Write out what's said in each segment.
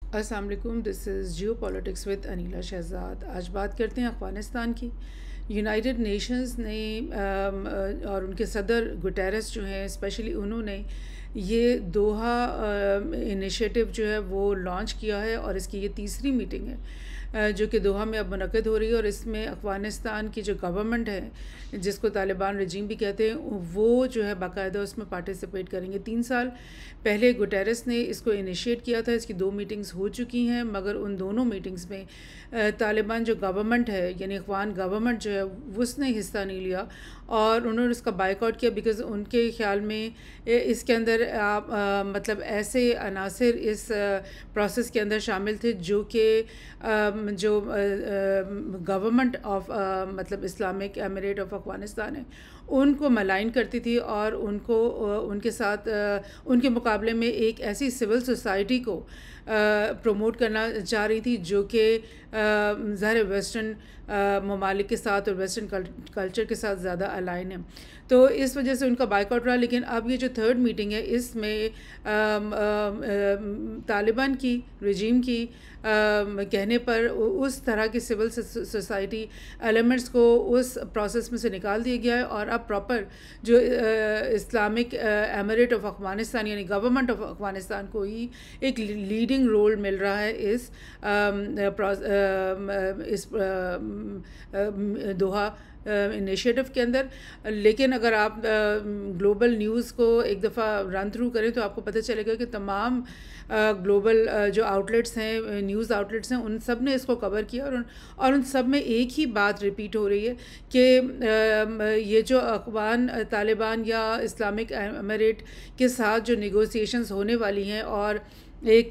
अस्सलाम वालेकुम, this is geo politics with Anila Shahzad. आज बात करते हैं अफ़गानिस्तान की। यूनाइटेड नेशंस ने और उनके सदर गुटेरेस जो हैं, स्पेशली उन्होंने ये दोहा इनिशिएटिव जो है वो लॉन्च किया है और इसकी ये तीसरी मीटिंग है जो कि दोहा में अब मुनक़्क़िद हो रही है। और इसमें अफ़गानिस्तान की जो गवर्नमेंट है, जिसको तालिबान रजीम भी कहते हैं, वो जो है बाकायदा उसमें पार्टिसिपेट करेंगे। 3 साल पहले गुटेरेस ने इसको इनिशिएट किया था। इसकी 2 मीटिंग्स हो चुकी हैं, मगर उन दोनों मीटिंग्स में तालिबान जो गवर्नमेंट है, यानी अफ़गान गवर्नमेंट जो है, उसने हिस्सा नहीं लिया और उन्होंने इसका बायकॉट किया बिकॉज़ उनके ख़्याल में इसके अंदर मतलब ऐसे अनासर इस प्रोसेस के अंदर शामिल थे जो कि जो गवर्नमेंट ऑफ मतलब इस्लामिक एमिरेट ऑफ अफ़गानिस्तान है, उनको मलाइन करती थी और उनको उनके साथ उनके मुकाबले में एक ऐसी सिविल सोसाइटी को प्रमोट करना चाह रही थी जो कि ज़ाहिर वेस्टर्न ममालिक के साथ और वेस्टर्न कल्चर के साथ ज़्यादा अलाइन है। तो इस वजह से उनका बायकॉट रहा। लेकिन अब ये जो थर्ड मीटिंग है, इसमें तालिबान की रजीम की कहने पर उस तरह की सिविल सोसाइटी एलिमेंट्स को उस प्रोसेस में से निकाल दिया गया है और अब प्रॉपर जो इस्लामिक एमिरेट ऑफ अफ़गानिस्तान यानी गवर्नमेंट ऑफ अफ़गानिस्तान को ही एक लीडिंग रोल मिल रहा है इस दोहा इनिशिएटिव के अंदर। लेकिन अगर आप ग्लोबल न्यूज़ को एक दफ़ा रन थ्रू करें तो आपको पता चलेगा कि तमाम ग्लोबल जो आउटलेट्स हैं, न्यूज़ आउटलेट्स हैं, उन सब ने इसको कवर किया और उन सब में एक ही बात रिपीट हो रही है कि ये जो अफ़गान तालिबान या इस्लामिक एमिरेट के साथ जो नेगोशिएशंस होने वाली हैं और एक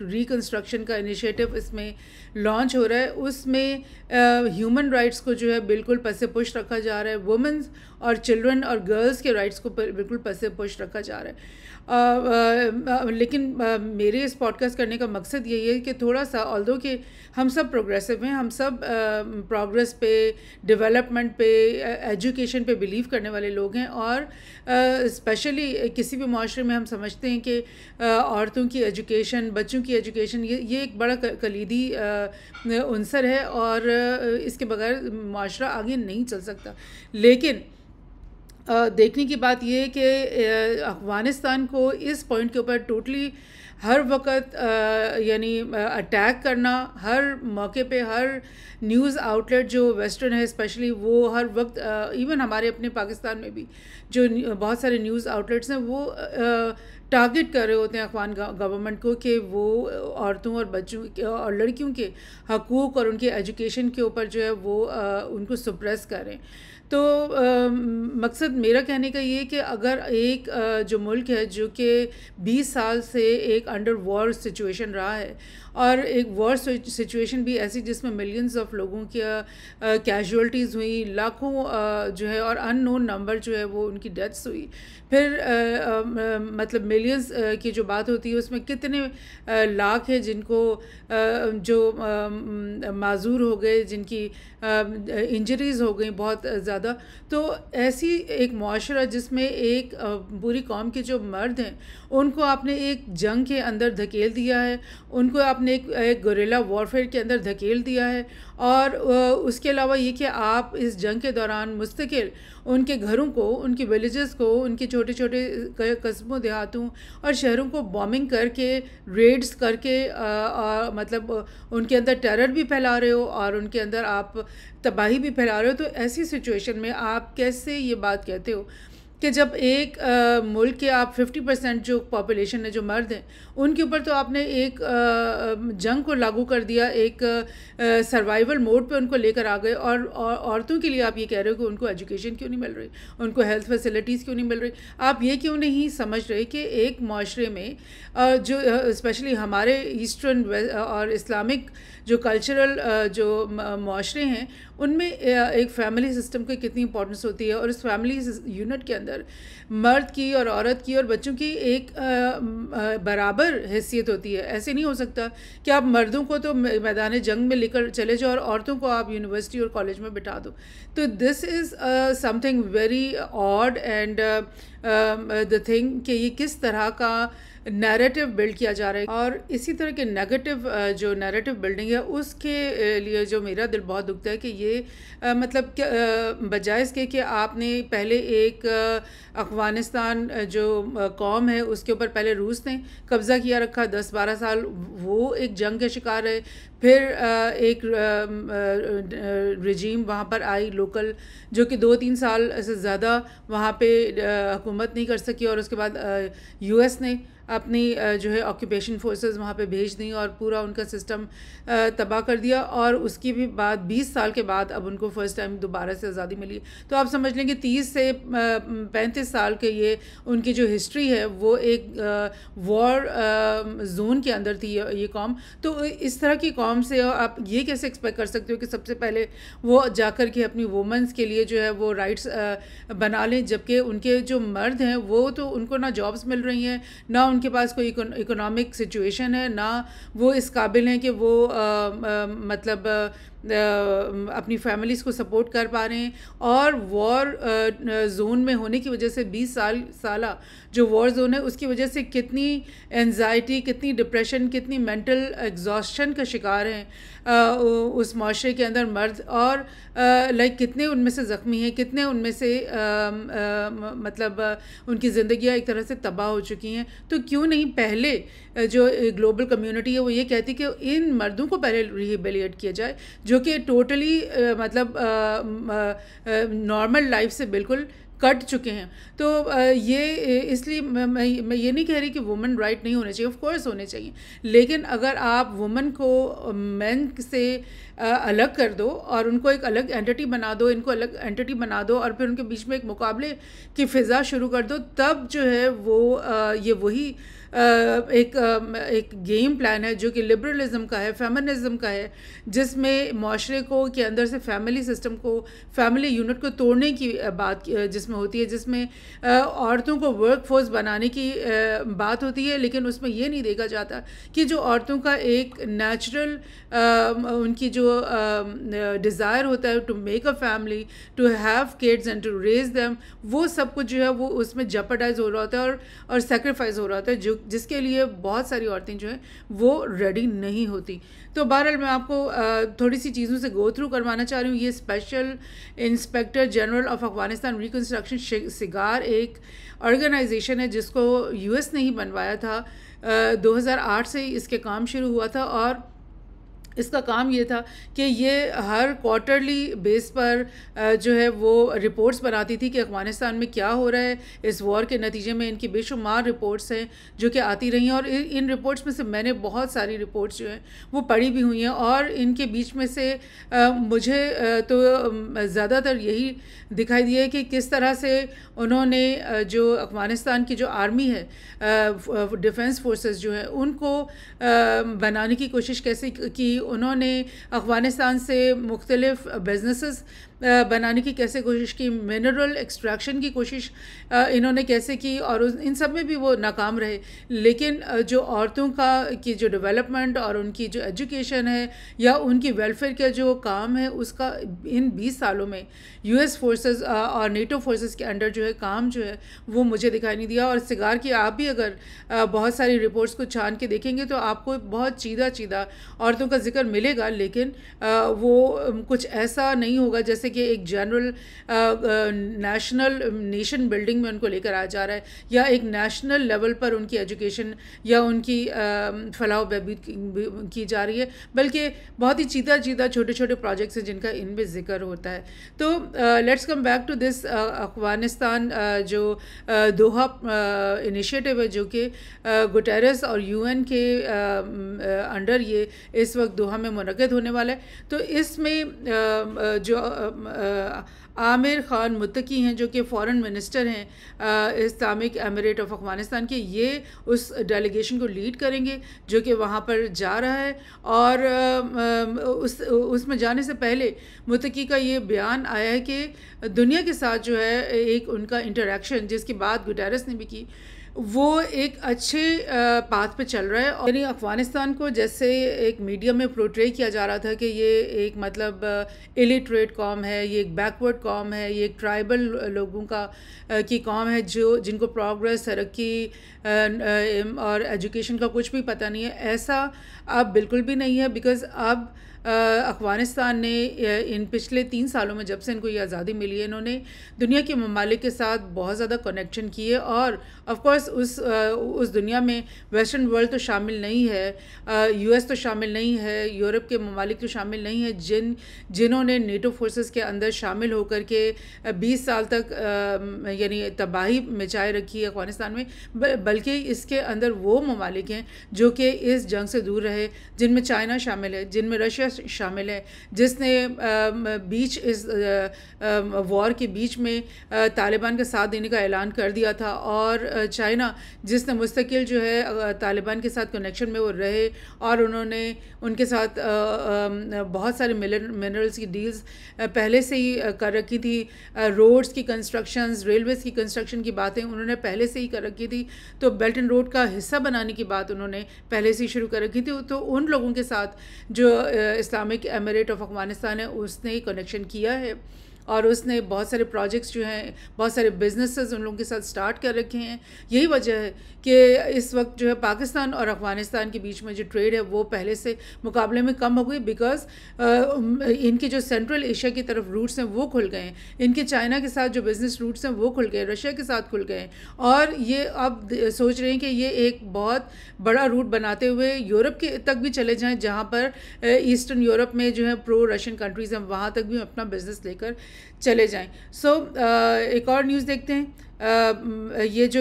रिकन्स्ट्रक्शन का इनिशिएटिव इसमें लॉन्च हो रहा है, उसमें ह्यूमन राइट्स को जो है बिल्कुल पसे पुश रखा जा रहा है। वुमेंस और चिल्ड्रन और गर्ल्स के राइट्स को बिल्कुल पसे पुश रखा जा रहा है। लेकिन मेरे इस पॉडकास्ट करने का मकसद यही है कि थोड़ा सा ऑल्दो कि हम सब प्रोग्रेसिव हैं, हम सब प्रोग्रेस पे, डेवलपमेंट पे, एजुकेशन पे बिलीव करने वाले लोग हैं और स्पेशली किसी भी माशरे में हम समझते हैं कि औरतों की एजुकेशन, बच्चों की एजुकेशन ये एक बड़ा कलीदी उनसर है और इसके बगैर माशरा आगे नहीं चल सकता। लेकिन देखने की बात यह है कि अफ़गानिस्तान को इस पॉइंट के ऊपर टोटली हर वक्त यानी अटैक करना, हर मौके पे हर न्यूज़ आउटलेट जो वेस्टर्न है स्पेशली, वो हर वक्त इवन हमारे अपने पाकिस्तान में भी जो बहुत सारे न्यूज़ आउटलेट्स हैं वो टारगेट कर रहे होते हैं अफ़गान गवर्नमेंट को कि वो औरतों और बच्चों और लड़कियों के हकूक़ और उनके एजुकेशन के ऊपर जो है वो उनको सप्रेस करें। तो मकसद मेरा कहने का ये है कि अगर एक जो मुल्क है जो कि 20 साल से एक अंडर वॉर सिचुएशन रहा है और एक वॉर सिचुएशन भी ऐसी जिसमें मिलियंस ऑफ लोगों की कैजुअल्टीज़ हुई, लाखों जो है और अननोन नंबर जो है वो उनकी डेथ्स हुई, फिर मतलब मिलियंस की जो बात होती है उसमें कितने लाख है जिनको जो माजूर हो गए, जिनकी इंजरीज़ हो गई बहुत ज़्यादा। तो ऐसी एक मुआशरा जिसमें एक पूरी कौम के जो मर्द हैं उनको आपने एक जंग के अंदर धकेल दिया है, उनको आपने एक गुरिल्ला वॉरफेयर के अंदर धकेल दिया है और उसके अलावा ये कि आप इस जंग के दौरान मुस्तकिल उनके घरों को, उनकी विलेजेस को, उनके छोटे छोटे कस्बों, देहातों और शहरों को बॉम्बिंग करके, रेड्स करके मतलब उनके अंदर टेरर भी फैला रहे हो और उनके अंदर आप तबाही भी फैला रहे हो। तो ऐसी सिचुएशन में आप कैसे ये बात कहते हो कि जब एक मुल्क के आप 50% जो पॉपुलेशन है, जो मर्द हैं, उनके ऊपर तो आपने एक जंग को लागू कर दिया, एक सर्वाइवल मोड पे उनको लेकर आ गए और औरतों के लिए आप ये कह रहे हो कि उनको एजुकेशन क्यों नहीं मिल रही, उनको हेल्थ फैसिलिटीज़ क्यों नहीं मिल रही। आप ये क्यों नहीं समझ रहे कि एक माशरे में जो स्पेशली हमारे ईस्टर्न और इस्लामिक जो कल्चरल जो माशरे हैं उनमें एक फ़ैमिली सिस्टम की कितनी इंपॉर्टेंस होती है और इस फैमिली यूनिट के अंदर मर्द की और औरत की और बच्चों की एक बराबर हैसियत होती है। ऐसे नहीं हो सकता कि आप मर्दों को तो मैदान जंग में लेकर चले जाओ और औरतों को आप यूनिवर्सिटी और कॉलेज में बिठा दो। तो this is something very odd and the thing कि ये किस तरह का नैरेटिव बिल्ड किया जा रहा है। और इसी तरह के नेगेटिव जो नैरेटिव बिल्डिंग है उसके लिए जो मेरा दिल बहुत दुखता है कि ये मतलब क्या बजाय इसके कि आपने पहले एक अफ़गानिस्तान जो कौम है उसके ऊपर पहले रूस ने कब्ज़ा किया रखा 10-12 साल, वो एक जंग के शिकार है। फिर एक रजीम वहाँ पर आई लोकल जो कि 2-3 साल से ज़्यादा वहाँ पे हुकूमत नहीं कर सकी, और उसके बाद यूएस ने अपनी जो है ऑक्यूपेशन फोर्सेस वहाँ पे भेज दी और पूरा उनका सिस्टम तबाह कर दिया। और उसकी भी बाद 20 साल के बाद अब उनको फ़र्स्ट टाइम दोबारा से आज़ादी मिली। तो आप समझ लें कि 30 से 35 साल के ये उनकी जो हिस्ट्री है वो एक वॉर जोन के अंदर थी ये कौम। तो इस तरह की कौम से आप ये कैसे एक्सपेक्ट कर सकते हो कि सबसे पहले वो जाकर के अपनी वुमेंस के लिए जो है वो राइट्स बना लें, जबकि उनके जो मर्द हैं वो तो उनको ना जॉब्स मिल रही हैं, ना उनके पास कोई इकोनॉमिक सिचुएशन है, ना वो इस काबिल हैं कि वो मतलब अपनी फैमिलीज़ को सपोर्ट कर पा रहे हैं। और वॉर जोन में होने की वजह से 20 साल जो वॉर जोन है उसकी वजह से कितनी एंजाइटी, कितनी डिप्रेशन, कितनी मेंटल एग्जॉस्शन का शिकार हैं उस माशरे के अंदर मर्द। और लाइक कितने उनमें से ज़ख्मी हैं, कितने उनमें से मतलब उनकी ज़िंदगियाँ एक तरह से तबाह हो चुकी हैं। तो क्यों नहीं पहले जो ग्लोबल कम्युनिटी है वो ये कहती कि इन मर्दों को पहले रिहेबिलिटेट किया जाए जो कि टोटली मतलब नॉर्मल लाइफ से बिल्कुल कट चुके हैं। तो ये इसलिए मैं ये नहीं कह रही कि वुमेन राइट नहीं होने चाहिए, ऑफ कोर्स होने चाहिए, लेकिन अगर आप वुमेन को मेन से अलग कर दो और उनको एक अलग एंटिटी बना दो, इनको अलग एंटिटी बना दो और फिर उनके बीच में एक मुकाबले की फ़िज़ा शुरू कर दो, तब जो है वो ये वही एक गेम प्लान है जो कि लिबरलिज़म का है, फेमिनिज़म का है, जिसमें माशरे को के अंदर से फैमिली सिस्टम को, फैमिली यूनिट को तोड़ने की बात जिसमें होती है, जिसमें औरतों को वर्क फोर्स बनाने की बात होती है। लेकिन उसमें ये नहीं देखा जाता कि जो औरतों का एक नेचुरल उनकी जो डिज़ायर होता है to make a family, to have kids and to raise them, वो सब कुछ जो है वो उसमें जेपरडाइज हो रहा होता है और सेक्रीफाइस हो रहा होता है, जो जिसके लिए बहुत सारी औरतें जो हैं वो रेडी नहीं होती। तो बहरहाल मैं आपको थोड़ी सी चीज़ों से गो थ्रू करवाना चाह रही हूँ। ये special inspector general of Afghanistan reconstruction cigar एक ऑर्गेनाइजेशन है जिसको यूएस ने ही बनवाया था। 2008 से इसके काम शुरू हुआ था और इसका काम ये था कि ये हर क्वार्टरली बेस पर जो है वो रिपोर्ट्स बनाती थी कि अफ़गानिस्तान में क्या हो रहा है इस वॉर के नतीजे में। इनकी बेशुमार रिपोर्ट्स हैं जो कि आती रही हैं और इन रिपोर्ट्स में से मैंने बहुत सारी रिपोर्ट्स जो हैं वो पढ़ी भी हुई हैं और इनके बीच में से मुझे तो ज़्यादातर यही दिखाई दिया है कि किस तरह से उन्होंने जो अफ़गानिस्तान की जो आर्मी है, डिफेंस फोर्सेस जो है, उनको बनाने की कोशिश कैसे की। उन्होंने अफ़गानिस्तान से मुख्तलिफ बिजनेसेस बनाने की कैसे कोशिश की, मिनरल एक्सट्रैक्शन की कोशिश इन्होंने कैसे की और इन सब में भी वो नाकाम रहे। लेकिन जो औरतों का की जो डेवलपमेंट और उनकी जो एजुकेशन है या उनकी वेलफेयर का जो काम है उसका इन 20 सालों में यूएस फोर्सेस और नेटो फोर्सेस के अंडर जो है काम जो है वो मुझे दिखाई नहीं दिया। और सिगार की आप भी अगर बहुत सारी रिपोर्ट्स को छान के देखेंगे तो आपको बहुत चीदा चीदा औरतों का जिक्र मिलेगा, लेकिन वो कुछ ऐसा नहीं होगा जैसे कि एक जनरल नेशनल नेशन बिल्डिंग में उनको लेकर आया जा रहा है या एक नेशनल लेवल पर उनकी एजुकेशन या उनकी फलाह बहबूद की जा रही है, बल्कि बहुत ही चीदा चीदा छोटे छोटे प्रोजेक्ट्स हैं जिनका इनमें जिक्र होता है। तो let's come back to this Afghanistan जो दोहा इनिशिएटिव है जो कि गुटेरेस और यूएन के अंडर ये इस वक्त दोहा में मुनक़्क़िद होने वाला है। तो इसमें जो आमिर ख़ान मुत्तकी हैं जो कि फ़ॉरेन मिनिस्टर हैं इस्लामिक एमिरेट ऑफ अफ़गानिस्तान के, ये उस डेलीगेशन को लीड करेंगे जो कि वहाँ पर जा रहा है। और उसमें जाने से पहले मुत्तकी का ये बयान आया है कि दुनिया के साथ जो है एक उनका इंटरेक्शन, जिसकी बात गुटेरेस ने भी की, वो एक अच्छे पाथ पे चल रहा है। और यानी अफ़गानिस्तान को जैसे एक मीडिया में पोर्ट्रे किया जा रहा था कि ये एक मतलब इलिटरेट कौम है, ये एक बैकवर्ड कौम है, ये एक ट्राइबल लोगों का की कौम है जो जिनको प्रोग्रेस, तरक्की और एजुकेशन का कुछ भी पता नहीं है। ऐसा अब बिल्कुल भी नहीं है, बिकॉज़ अब अफ़गानिस्तान ने इन पिछले 3 सालों में जब से इनको ये आज़ादी मिली है, इन्होंने दुनिया के ममालिक के साथ बहुत ज़्यादा कनेक्शन किए। और ऑफ कोर्स उस दुनिया में वेस्टर्न वर्ल्ड तो शामिल नहीं है, यूएस तो शामिल नहीं है, यूरोप के ममालिक तो शामिल नहीं है जिन्होंने नेटो फोर्सेस के अंदर शामिल होकर के 20 साल तक यानी तबाही मचाए रखी है अफ़गानिस्तान में। बल्कि इसके अंदर वो ममालिक हैं जो कि इस जंग से दूर रहे, जिनमें चाइना शामिल है, जिनमें रशिया शामिल है, जिसने बीच इस वॉर के बीच में तालिबान का साथ देने का ऐलान कर दिया था, और चाइना जिसने मुस्तकिल जो है तालिबान के साथ कनेक्शन में वो रहे, और उन्होंने उनके साथ बहुत सारे मिनरल्स की डील्स पहले से ही कर रखी थी। रोड्स की कंस्ट्रक्शंस, रेलवेज़ की कंस्ट्रक्शन की बातें उन्होंने पहले से ही कर रखी थी। तो बेल्ट एंड रोड का हिस्सा बनाने की बात उन्होंने पहले से ही शुरू कर रखी थी। तो उन लोगों के साथ जो इस्लामिक एमिरेट ऑफ अफ़गानिस्तान है, उसने कनेक्शन किया है, और उसने बहुत सारे प्रोजेक्ट्स जो हैं, बहुत सारे बिजनेसेस उन लोगों के साथ स्टार्ट कर रखे हैं। यही वजह है कि इस वक्त जो है पाकिस्तान और अफ़गानिस्तान के बीच में जो ट्रेड है वो पहले से मुकाबले में कम हो गई, बिकॉज़ इनके जो सेंट्रल एशिया की तरफ रूट्स हैं वो खुल गए हैं, इनके चाइना के साथ जो बिज़नेस रूट्स हैं वो खुल गए, रशिया के साथ खुल गए हैं, और ये अब सोच रहे हैं कि ये एक बहुत बड़ा रूट बनाते हुए यूरोप के तक भी चले जाएँ, जहाँ पर ईस्टर्न यूरोप में जो है प्रो रशियन कंट्रीज़ हैं, वहाँ तक भी अपना बिज़नेस लेकर चले जाएं। एक और न्यूज़ देखते हैं। ये जो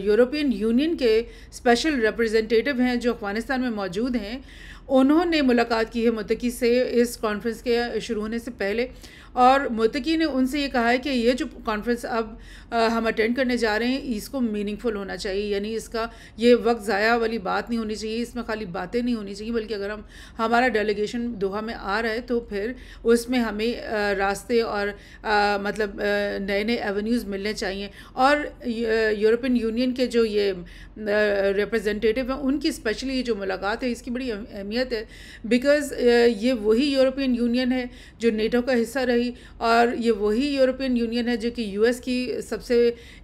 यूरोपियन यूनियन के स्पेशल रिप्रेजेंटेटिव हैं जो अफ़गानिस्तान में मौजूद हैं, उन्होंने मुलाकात की है मुत्तकी से इस कॉन्फ्रेंस के शुरू होने से पहले, और मुत्तकी ने उनसे ये कहा है कि ये जो कॉन्फ्रेंस अब हम अटेंड करने जा रहे हैं इसको मीनिंगफुल होना चाहिए, यानी इसका ये वक्त ज़ाया वाली बात नहीं होनी चाहिए, इसमें खाली बातें नहीं होनी चाहिए, बल्कि अगर हमारा डेलीगेशन दोहा में आ रहा है तो फिर उसमें हमें रास्ते और मतलब नए नए एवेन्यूज़ मिलने चाहिए। और यूरोपियन यूनियन के जो ये रिप्रेजेंटेटिव हैं उनकी स्पेशली ये जो मुलाकात है इसकी बड़ी अहमियत है, बिकॉज़ ये वही यूरोपियन यूनियन है जो नेटो का हिस्सा रही, और ये वही यूरोपियन यूनियन है जो कि यूएस की सबसे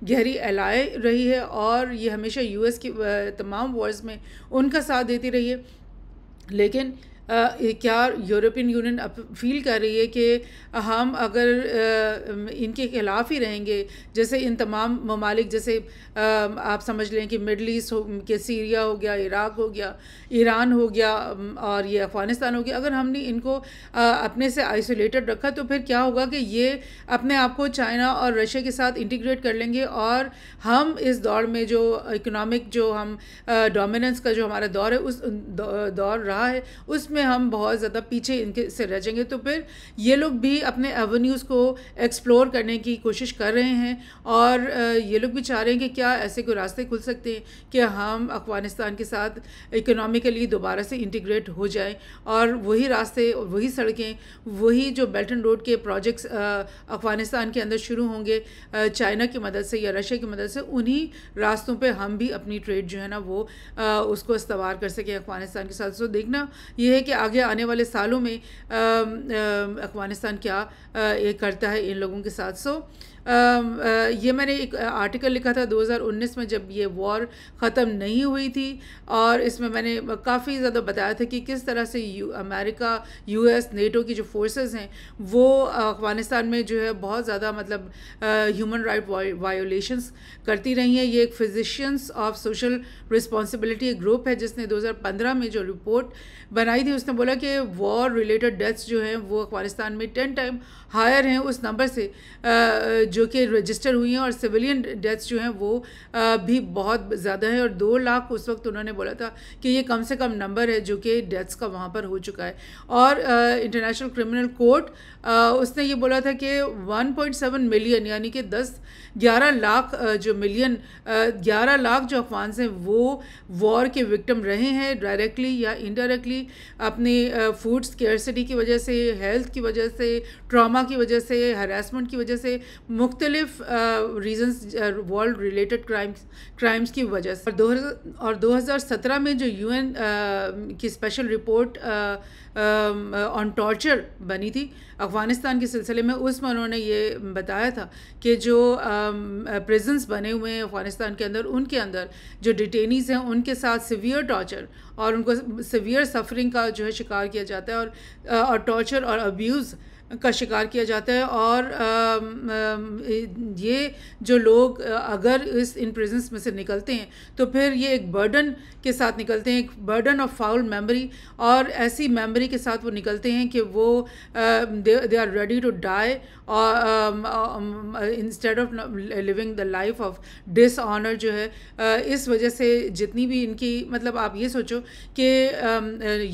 गहरी एलाय रही है, और ये हमेशा यूएस की तमाम वॉर्स में उनका साथ देती रही है। लेकिन क्या यूरोपियन यूनियन अब फील कर रही है कि हम अगर इनके खिलाफ ही रहेंगे, जैसे इन तमाम ममालिक, जैसे आप समझ लें कि मिडल ईस्ट के सीरिया हो गया, इराक़ हो गया, ईरान हो गया, और ये अफ़गानिस्तान हो गया, अगर हमने इनको अपने से आइसोलेटेड रखा तो फिर क्या होगा कि ये अपने आप को चाइना और रशिया के साथ इंटीग्रेट कर लेंगे, और हम इस दौर में जो इकोनॉमिक जो हम डोमिनेंस का जो हमारा दौर है, उस दौर रहा है, उसमें हम बहुत ज़्यादा पीछे इनके से रह जाएंगे। तो फिर ये लोग भी अपने एवेन्यूज़ को एक्सप्लोर करने की कोशिश कर रहे हैं, और ये लोग भी चाह रहे हैं कि क्या ऐसे कोई रास्ते खुल सकते हैं कि हम अफ़गानिस्तान के साथ इकोनॉमिकली दोबारा से इंटीग्रेट हो जाएं, और वही रास्ते, वही सड़कें, वही जो बेल्ट एंड रोड के प्रोजेक्ट्स अफ़गानिस्तान के अंदर शुरू होंगे चाइना की मदद से या रशिया की मदद से, उन्हीं रास्तों पे हम भी अपनी ट्रेड जो है ना वो उसको इस्तेमाल कर सकें अफ़गानिस्तान के साथ। सो देखना ये है कि आगे आने वाले सालों में अफ़गानिस्तान क्या ये करता है इन लोगों के साथ। ये मैंने एक आर्टिकल लिखा था 2019 में जब ये वॉर ख़त्म नहीं हुई थी, और इसमें मैंने काफ़ी ज़्यादा बताया था कि किस तरह से अमेरिका, यूएस, नेटो की जो फोर्सेस हैं वो अफ़गानिस्तान में जो है बहुत ज़्यादा मतलब ह्यूमन राइट वायोलेशंस करती रही हैं। ये एक फिजिशियंस ऑफ सोशल रिस्पॉन्सिबिलिटी एक ग्रुप है जिसने 2015 में जो रिपोर्ट बनाई थी, उसने बोला कि वॉर रिलेटेड डेथ्स जो हैं वो अफ़गानिस्तान में 10 टाइम हायर हैं उस नंबर से जो कि रजिस्टर हुई हैं, और सिविलियन डेथ्स जो हैं वो भी बहुत ज़्यादा है, और 2 लाख उस वक्त उन्होंने बोला था कि ये कम से कम नंबर है जो कि डेथ्स का वहाँ पर हो चुका है। और इंटरनेशनल क्रिमिनल कोर्ट उसने ये बोला था कि 1.7 मिलियन यानी कि 11 लाख जो मिलियन 11 लाख जो अफगान हैं वो वॉर के विक्टिम रहे हैं डायरेक्टली या इनडायरेक्टली, अपनी फूड स्केर्सिटी की वजह से, हेल्थ की वजह से, ट्रॉमा की वजह से, हरासमेंट की वजह से, मुख्तलिफ रीजंस वर्ल्ड रिलेटेड क्राइम्स की वजह से। और 2017 में जो यूएन की स्पेशल रिपोर्ट ऑन टॉर्चर बनी थी अफ़गानिस्तान के सिलसिले में, उसमें उन्होंने ये बताया था कि जो प्रिजन्स बने हुए हैं अफ़गानिस्तान के अंदर, उनके अंदर जो डिटेनीज़ हैं उनके साथ सिवियर टॉर्चर और उनको सिवियर सफरिंग का जो है शिकार किया जाता है और टॉर्चर और अब्यूज़ का शिकार किया जाता है। और ये जो लोग अगर इन प्रिजन्स में से निकलते हैं तो फिर ये एक बर्डन के साथ निकलते हैं, एक बर्डन ऑफ फाउल मेमोरी, और ऐसी मेमोरी के साथ वो निकलते हैं कि वो they are ready to die और instead of living the life of dishonour जो है। इस वजह से जितनी भी इनकी मतलब आप ये सोचो कि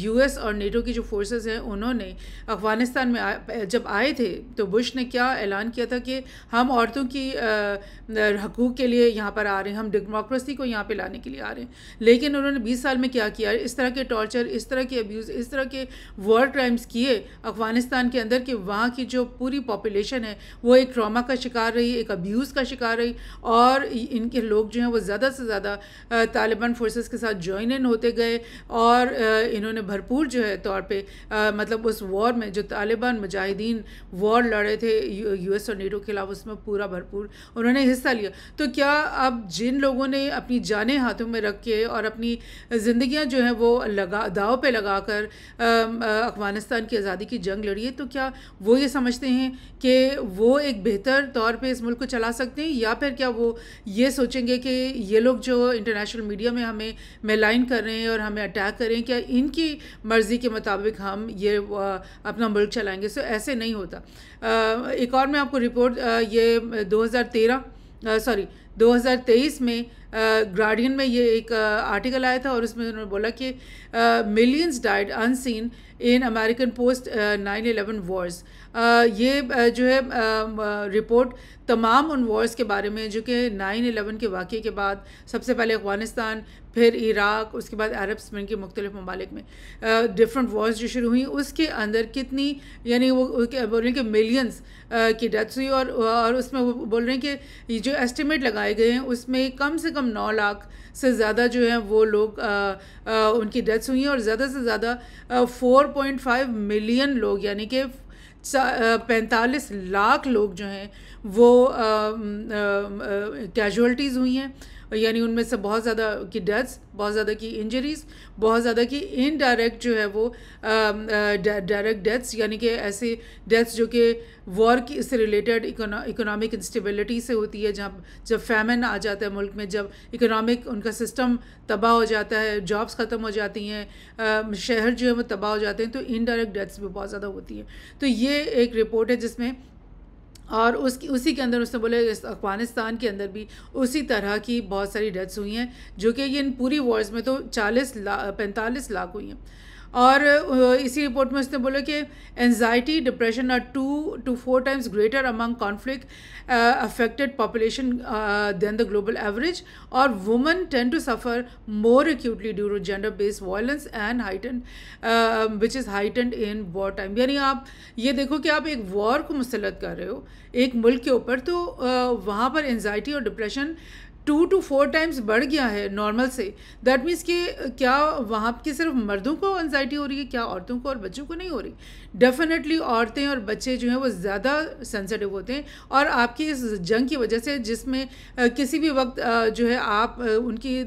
यूएस और नेटो की जो फोर्सेस हैं उन्होंने अफ़गानिस्तान में जब आए थे तो बुश ने क्या ऐलान किया था कि हम औरतों की हकूक़ के लिए यहाँ पर आ रहे हैं, हम डेमोक्रेसी को यहाँ पे लाने के लिए आ रहे हैं। लेकिन उन्होंने 20 साल में क्या किया, इस तरह के टॉर्चर, इस तरह के अब्यूज़, इस तरह के वॉर क्राइम्स किए अफ़गानिस्तान के अंदर कि वहाँ की जो पूरी पॉपुलेशन है वो एक ट्रॉमा का शिकार रही, एक अब्यूज़ का शिकार रही, और इनके लोग जो हैं वो ज़्यादा से ज़्यादा तालिबान फोर्सेस के साथ ज्वाइन इन होते गए। और इन्होंने भरपूर जो है तौर पे मतलब उस वॉर में जो तालिबान मुजाहिदीन वॉर लड़े थे यूएस और नेटो के खिलाफ, उसमें पूरा भरपूर उन्होंने हिस्सा लिया। तो क्या अब जिन लोगों ने अपनी जानें हाथों में रख के और अपनी ज़िंदगियां जो हैं वो दाव पे लगाकर अफ़गानिस्तान की आज़ादी की जंग लड़ी है, तो क्या वो ये समझते हैं कि वो एक बेहतर तौर पे इस मुल्क को चला सकते हैं, या फिर क्या वो ये सोचेंगे कि ये लोग जो इंटरनेशनल मीडिया में हमें मेलाइन कर रहे हैं और हमें अटैक कर रहे हैं, क्या इनकी मर्ज़ी के मुताबिक हम ये अपना मुल्क चलाएंगे? सो ऐसे नहीं होता। एक और मैं आपको रिपोर्ट ये 2023 में गार्डियन में ये एक आर्टिकल आया था और उसमें उन्होंने बोला कि millions died unseen in American post 9/11 Wars. ये जो है रिपोर्ट तमाम उन वॉर्स के बारे में जो कि 9/11 के वाक़े के बाद सबसे पहले अफ़गानिस्तान, फिर इराक़, उसके बाद अरब स्प्रिंग के मुख्तलिफ ममालिक में डिफरेंट वॉर्स जो शुरू हुई, उसके अंदर कितनी यानी वो बोल रहे हैं कि मिलियंस की डेथ्स हुई। और उसमें वो बोल रहे हैं कि ये जो एस्टिमेट लगाए गए हैं उसमें कम से कम 9 लाख से ज़्यादा जो हैं वो लोग उनकी डेथ्स हुई हैं, और ज़्यादा से ज़्यादा 4.5 मिलियन लोग यानी कि 45 लाख लोग जो हैं वो कैजुअल्टीज़ हुई हैं, यानी उनमें से बहुत ज़्यादा की डेथ्स, बहुत ज़्यादा की इंजरीज़, बहुत ज़्यादा की इनडायरेक्ट जो है वो डायरेक्ट डेथ्स, यानी कि ऐसे डेथ्स जो कि वॉर की से रिलेटेड इकोनॉमिक इंस्टेबिलिटी से होती है, जब फैमिन आ जाता है मुल्क में, जब इकोनॉमिक उनका सिस्टम तबाह हो जाता है, जॉब्स ख़त्म हो जाती हैं, शहर जो है वो तबाह हो जाते हैं, तो इनडायरेक्ट डेथ्स भी बहुत ज़्यादा होती हैं। तो ये एक रिपोर्ट है जिसमें, और उसी के अंदर उसने बोले अफ़गानिस्तान के अंदर भी उसी तरह की बहुत सारी डेथ्स हुई हैं, जो कि इन पूरी वॉर्स में तो 45 लाख हुई हैं। और इसी रिपोर्ट में उसने बोला कि anxiety, depression are 2 to 4 times greater among conflict affected population than the global average, और women tend to suffer more acutely due to gender based violence and heightened which is heightened in war time। यानी आप ये देखो कि आप एक war को मुसल्लत कर रहे हो एक मुल्क के ऊपर, तो वहाँ पर एंजाइटी और डिप्रेशन 2 to 4 times बढ़ गया है नॉर्मल से। दैट मीन्स कि क्या वहाँ की सिर्फ मर्दों को एंजाइटी हो रही है, क्या औरतों को और बच्चों को नहीं हो रही? डेफिनेटली औरतें और बच्चे जो हैं वो ज़्यादा सेंसिटिव होते हैं, और आपकी इस जंग की वजह से जिसमें किसी भी वक्त जो है आप उनकी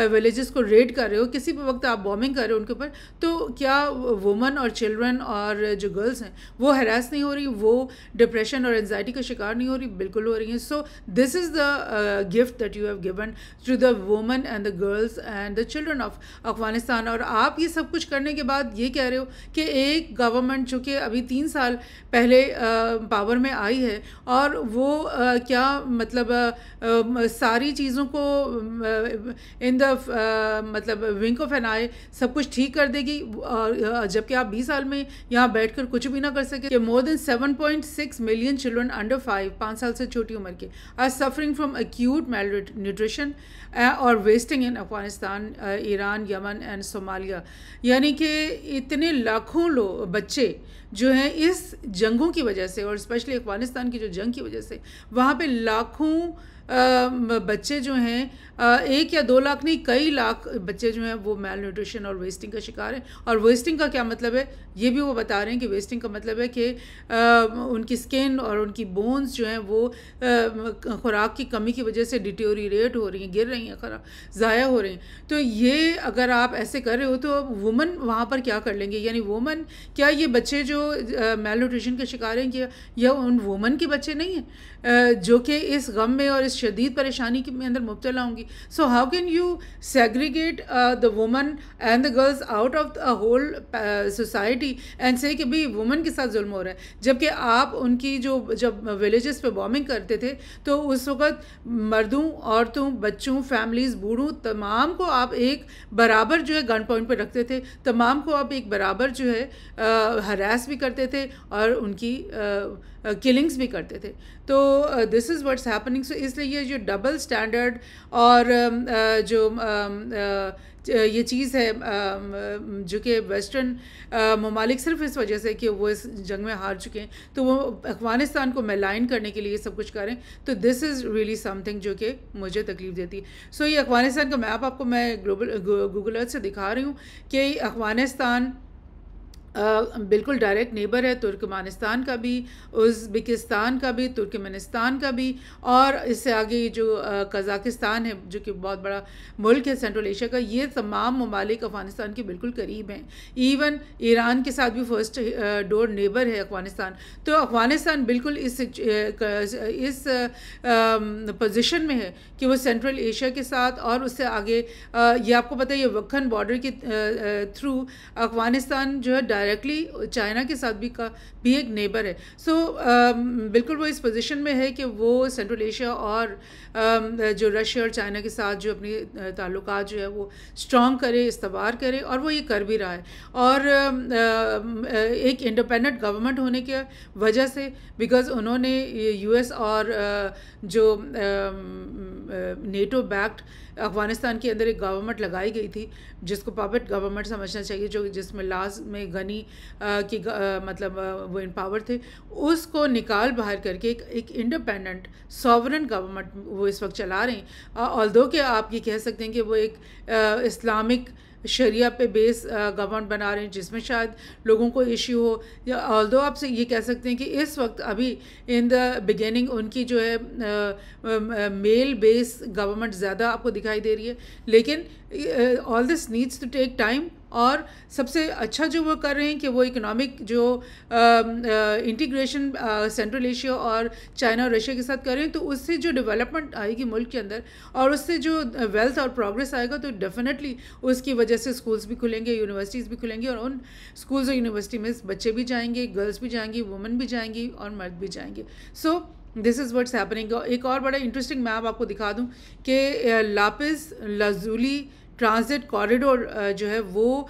विलेजेस को रेड कर रहे हो, किसी भी वक्त आप बॉम्बिंग कर रहे हो उनके ऊपर, तो क्या वुमन और चिल्ड्रन और जो गर्ल्स हैं वो हरास नहीं हो रही, वो डिप्रेशन और एंजाइटी का शिकार नहीं हो रही? बिल्कुल हो रही हैं। So this is the gift that you have given to the women and the girls and the children of Afghanistan. और आप ये सब कुछ करने के बाद ये कह रहे हो कि एक गवर्नमेंट जो कि अभी 3 साल पहले पावर में आई है और वो क्या मतलब सारी चीज़ों को इन द मतलब विंक ऑफ एन आई सब कुछ ठीक कर देगी, जबकि आप 20 साल में यहाँ बैठकर कुछ भी ना कर सके। कि more than 7.6 million children under 5 साल से छोटी उम्र के are suffering from acute nutrition और wasting in Afghanistan, Iran, Yemen and Somalia. यानी कि इतने लाखों बच्चे जो हैं इस जंगों की वजह से, और स्पेशली अफगानिस्तान की जो जंग की वजह से, वहाँ पे लाखों बच्चे जो हैं, 1 या 2 लाख नहीं, कई लाख बच्चे जो हैं वो मेल न्यूट्रिशन और वेस्टिंग का शिकार हैं। और वेस्टिंग का क्या मतलब है, ये भी वो बता रहे हैं कि वेस्टिंग का मतलब है कि उनकी स्किन और उनकी बोन्स जो हैं वो खुराक की कमी की वजह से डिटोरिएट हो रही हैं, गिर रही हैं, ज़ाया हो रही हैं। तो ये अगर आप ऐसे कर रहे हो तो वुमन वहाँ पर क्या कर लेंगे? यानी वुमन, क्या ये बच्चे जो मेल न्यूट्रिशन के शिकार हैं, कि यह उन वुमन के बच्चे नहीं हैं जो कि इस गम में और इस शदीद परेशानी के अंदर मुब्तला होंगी? So how can you segregate the woman and the girls out of the whole society and say कि भाई वुमन के साथ जुल्म हो रहा है, जबकि आप उनकी जब विलेजेस पे बॉम्बिंग करते थे तो उस वक़्त मर्दों, औरतों, बच्चों, फैमिलीज़, बूढ़ों, तमाम को आप एक बराबर जो है गन पॉइंट पे रखते थे, तमाम को आप एक बराबर जो है हरास भी करते थे और उनकी किलिंग्स भी करते थे। तो दिस इज़ व्हाट्स हैपनिंग। सो इसलिए ये जो डबल स्टैंडर्ड और जो ये चीज़ है जो कि वेस्टर्न ममालिक सिर्फ इस वजह से कि वो इस जंग में हार चुके हैं तो वो अफ़गानिस्तान को मेलाइन करने के लिए सब कुछ करें, तो दिस इज़ रियली समथिंग जो कि मुझे तकलीफ़ देती है। सो ये अफ़गानिस्तान का मैप आपको मैं गूगल अर्थ से दिखा रही हूँ कि अफ़गानिस्तान बिल्कुल डायरेक्ट नेबर है तुर्कमानिस्तान का भी, उज़्बेकिस्तान का भी, तुर्कमेनिस्तान का भी, और इससे आगे जो कज़ाकिस्तान है जो कि बहुत बड़ा मुल्क है सेंट्रल एशिया का। ये तमाम ममालिक अफ़गानिस्तान के बिल्कुल करीब हैं। इवन ईरान के साथ भी फर्स्ट डोर नेबर है अफ़गानिस्तान। तो अफ़गानिस्तान बिल्कुल इस पोजीशन में है कि वो सेंट्रल एशिया के साथ और उससे आगे ये आपको पता है ये वक्खन बॉर्डर के थ्रू अफ़गानिस्तान जो है डायरेक्टली चाइना के साथ भी एक नेबर है। सो बिल्कुल वो इस पोजीशन में है कि वो सेंट्रल एशिया और जो रशिया और चाइना के साथ जो अपनी ताल्लुकात जो है वो स्ट्रॉन्ग करे, इस्तवार करे, और वो ये कर भी रहा है। और एक इंडिपेंडेंट गवर्नमेंट होने की वजह से, बिकॉज़ उन्होंने यूएस और जो नेटो बैक्ड अफ़गानिस्तान के अंदर एक गवर्नमेंट लगाई गई थी जिसको पपेट गवर्नमेंट समझना चाहिए, जो जिसमें लास्ट में गनी की मतलब वो इन पावर थे, उसको निकाल बाहर करके एक इंडिपेंडेंट सॉवरन गवर्नमेंट वो इस वक्त चला रहे हैं। ऑल्दो कि आप ये कह सकते हैं कि वो एक इस्लामिक शरिया पे बेस गवर्नमेंट बना रहे हैं जिसमें शायद लोगों को इश्यू हो, या ऑल्दो आपसे ये कह सकते हैं कि इस वक्त अभी इन द बिगिनिंग उनकी जो है मेल बेस गवर्नमेंट ज़्यादा आपको दिखाई दे रही है, लेकिन all this needs to take time. और सबसे अच्छा जो वो कर रहे हैं कि वो इकोनॉमिक जो इंटीग्रेशन सेंट्रल एशिया और चाइना और रशिया के साथ कर रहे हैं, तो उससे जो डेवलपमेंट आएगी मुल्क के अंदर और उससे जो वेल्थ और प्रोग्रेस आएगा, तो डेफिनेटली उसकी वजह से स्कूल्स भी खुलेंगे, यूनिवर्सिटीज़ भी खुलेंगी, और उन स्कूल्स और यूनिवर्सिटी में बच्चे भी जाएंगे, गर्ल्स भी जाएंगी, वुमेन भी जाएंगी और मर्द भी जाएंगे। सो दिस इज़ व्हाट्स हैपनिंग। एक और बड़ा इंटरेस्टिंग मैप आपको दिखा दूँ कि लापिस लाजुली ट्रांजिट कॉरिडोर जो है वो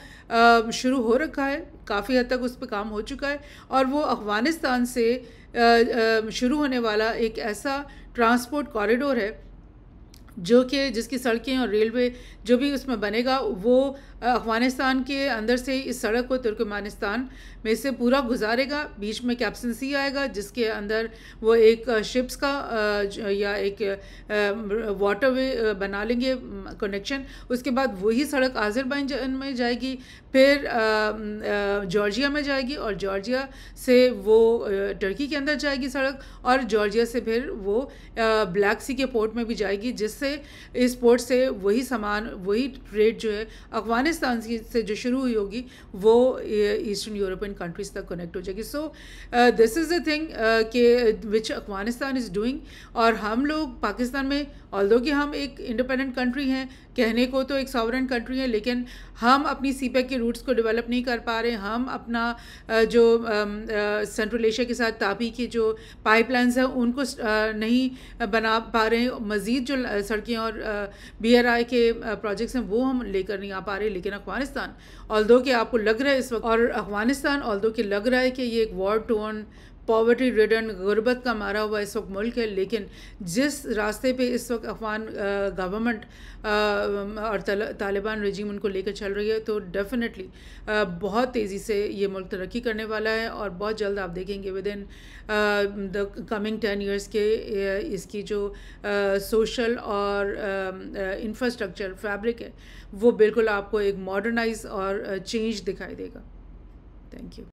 शुरू हो रखा है, काफ़ी हद तक उस पर काम हो चुका है, और वो अफ़गानिस्तान से शुरू होने वाला एक ऐसा ट्रांसपोर्ट कॉरिडोर है जो कि जिसकी सड़कें और रेलवे जो भी उसमें बनेगा वो अफ़गानिस्तान के अंदर से इस सड़क को तुर्कमेनिस्तान में से पूरा गुजारेगा। बीच में कैप्सन सी आएगा जिसके अंदर वो एक शिप्स का या एक वाटरवे बना लेंगे कनेक्शन। उसके बाद वही सड़क आज़रबाईजान में जाएगी, फिर जॉर्जिया में जाएगी, और जॉर्जिया से वो टर्की के अंदर जाएगी सड़क, और जॉर्जिया से फिर वो ब्लैक सी के पोर्ट में भी जाएगी, जिससे इस पोर्ट से वही सामान, वही ट्रेड जो है अफ़गानिस्तान से जो शुरू हुई होगी वो ईस्टर्न यूरोपियन कंट्रीज़ तक कनेक्ट हो जाएगी। सो दिस इज़ द थिंग कि विच अफ़गानिस्तान इज़ डूइंग। और हम लोग पाकिस्तान में, ऑल्दो कि हम एक इंडिपेंडेंट कंट्री हैं, कहने को तो एक सॉवरेन कंट्री है, लेकिन हम अपनी सीपेक के रूट्स को डेवलप नहीं कर पा रहे। हम अपना जो सेंट्रल एशिया के साथ तापी की जो पाइपलाइंस हैं उनको नहीं बना पा रहे हैं। मज़ीद जो सड़कें और BRI के प्रोजेक्ट्स हैं वो हम लेकर नहीं आ पा रहे। लेकिन अफ़गानिस्तान, ऑल्दो कि आपको लग रहा है इस वक्त, और अफ़गानिस्तान ऑल्दो कि लग रहा है कि ये एक वॉर टोर्न पॉवर्टी रिडन, गुर्बत का मारा हुआ इस वक्त मुल्क है, लेकिन जिस रास्ते पे इस वक्त अफगान गवर्नमेंट और तालिबान रजीम उनको लेकर चल रही है, तो डेफिनेटली बहुत तेज़ी से ये मुल्क तरक्की करने वाला है। और बहुत जल्द आप देखेंगे with in the coming 10 years के इसकी जो सोशल और इंफ्रास्ट्रक्चर फैब्रिक है वो बिल्कुल आपको एक मॉडर्नाइज और चेंज दिखाई देगा। Thank you.